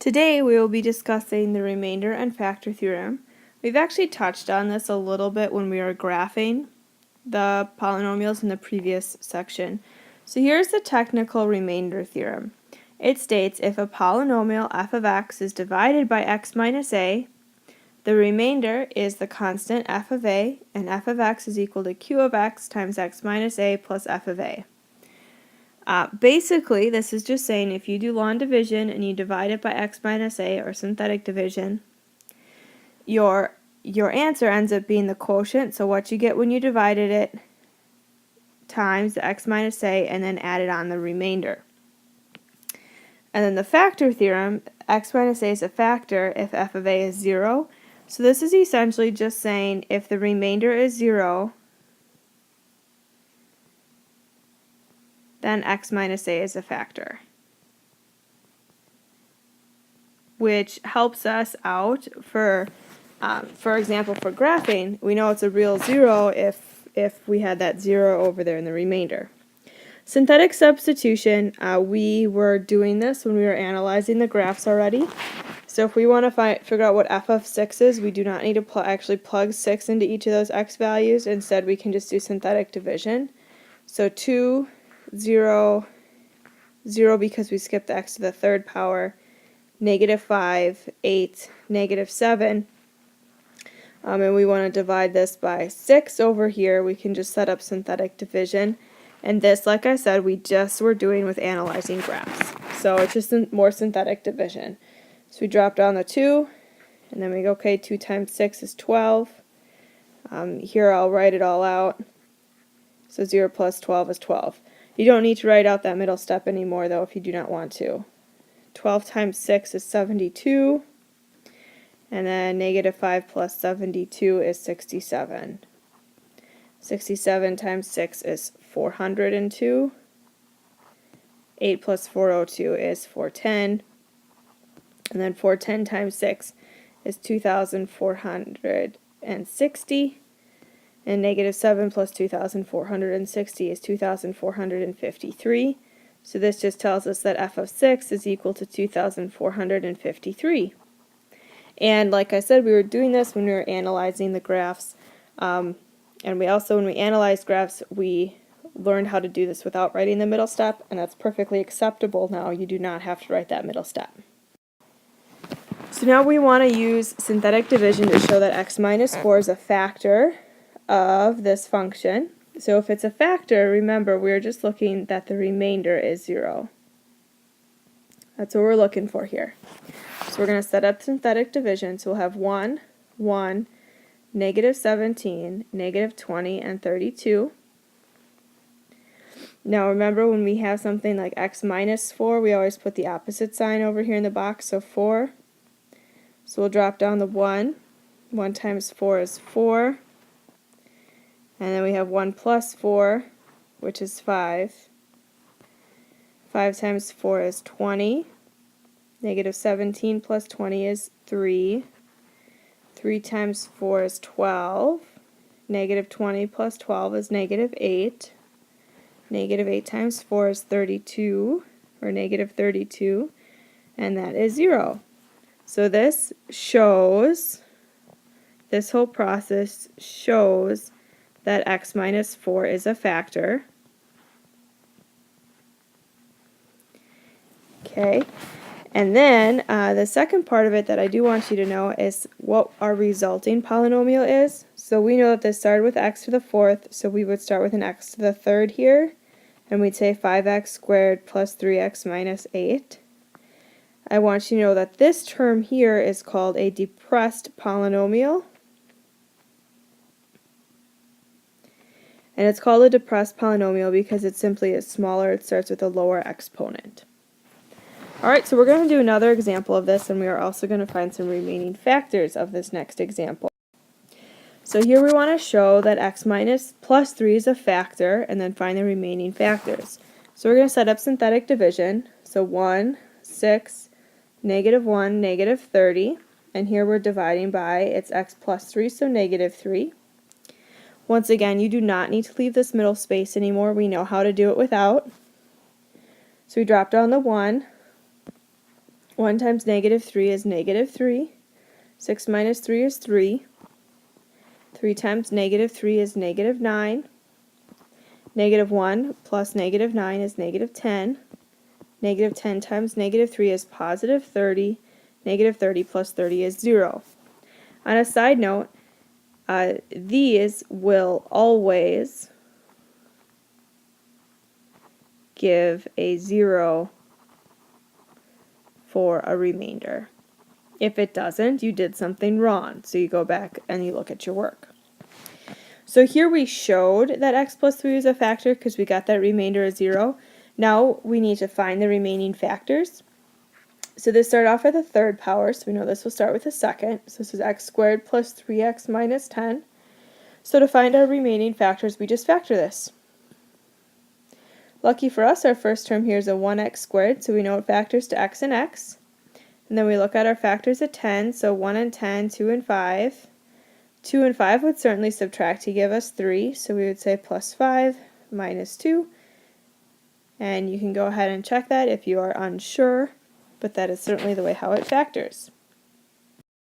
Today we will be discussing the remainder and factor theorem. We've actually touched on this a little bit when we were graphing the polynomials in the previous section. So here's the technical remainder theorem. It states if a polynomial f of x is divided by x minus a, the remainder is the constant f of a, and f of x is equal to q of x times x minus a plus f of a. Basically, this is just saying if you do long division and you divide it by x minus a, or synthetic division, your answer ends up being the quotient, so what you get when you divided it, times the x minus a, and then added on the remainder. And then the factor theorem, x minus a is a factor if f of a is 0. So this is essentially just saying if the remainder is 0, then x minus a is a factor, which helps us out for example, for graphing. We know it's a real 0 if we had that 0 over there in the remainder. Synthetic substitution, we were doing this when we were analyzing the graphs already. So if we want to figure out what f of 6 is, we do not need to actually plug 6 into each of those x values. Instead, we can just do synthetic division. So 2, 0, 0 because we skipped the x to the third power, -5, 8, -7, and we want to divide this by 6 over here. We can just set up synthetic division, and this, like I said, we just were doing with analyzing graphs, so it's just more synthetic division. So we drop down the 2, and then we go, okay, 2 times 6 is 12. Here I'll write it all out. So 0 plus 12 is 12. You don't need to write out that middle step anymore, though, if you do not want to. 12 times 6 is 72, and then -5 plus 72 is 67. 67 times 6 is 402. 8 plus 402 is 410, and then 410 times 6 is 2,460. And -7 plus 2,460 is 2,453. So this just tells us that f of 6 is equal to 2,453. And like I said, we were doing this when we were analyzing the graphs. And we also, when we analyzed graphs, we learned how to do this without writing the middle step, and that's perfectly acceptable now. You do not have to write that middle step. So now we want to use synthetic division to show that x minus 4 is a factor of this function. So if it's a factor, remember we're just looking that the remainder is 0. That's what we're looking for here. So we're going to set up synthetic division. So we'll have 1, 1, -17, -20, and 32. Now remember, when we have something like x minus 4, we always put the opposite sign over here in the box, so 4. So we'll drop down the 1. 1 times 4 is 4. And then we have 1 plus 4, which is 5. 5 times 4 is 20. -17 plus 20 is 3. 3 times 4 is 12. -20 plus 12 is -8. -8 times 4 is 32, or -32, and that is 0. So this shows, this whole process shows that x minus 4 is a factor. Okay, and then the second part of it that I do want you to know is what our resulting polynomial is. So we know that this started with x to the 4th, so we would start with an x to the 3rd here, and we'd say 5x squared plus 3x minus 8. I want you to know that this term here is called a depressed polynomial. And it's called a depressed polynomial because it simply is smaller. It starts with a lower exponent. Alright, so we're going to do another example of this, and we are also going to find some remaining factors of this next example. So here we want to show that x minus plus 3 is a factor, and then find the remaining factors. So we're going to set up synthetic division. So 1, 6, -1, -30, and here we're dividing by, it's x plus 3, so -3. Once again, you do not need to leave this middle space anymore. We know how to do it without. So we drop down the 1. 1 times negative 3 is negative 3. 6 minus 3 is 3. 3 times negative 3 is negative 9. Negative 1 plus negative 9 is negative 10. Negative 10 times negative 3 is positive 30. Negative 30 plus 30 is 0. On a side note, these will always give a 0 for a remainder. If it doesn't, you did something wrong. So you go back and you look at your work. So here we showed that x plus 3 is a factor because we got that remainder as 0. Now we need to find the remaining factors. So this started off with a third power, so we know this will start with a second. So this is x squared plus 3x minus 10. So to find our remaining factors, we just factor this. Lucky for us, our first term here is a 1x squared, so we know it factors to x and x. And then we look at our factors at 10, so 1 and 10, 2 and 5. 2 and 5 would certainly subtract to give us 3, so we would say plus 5 minus 2. And you can go ahead and check that if you are unsure, but that is certainly the way how it factors.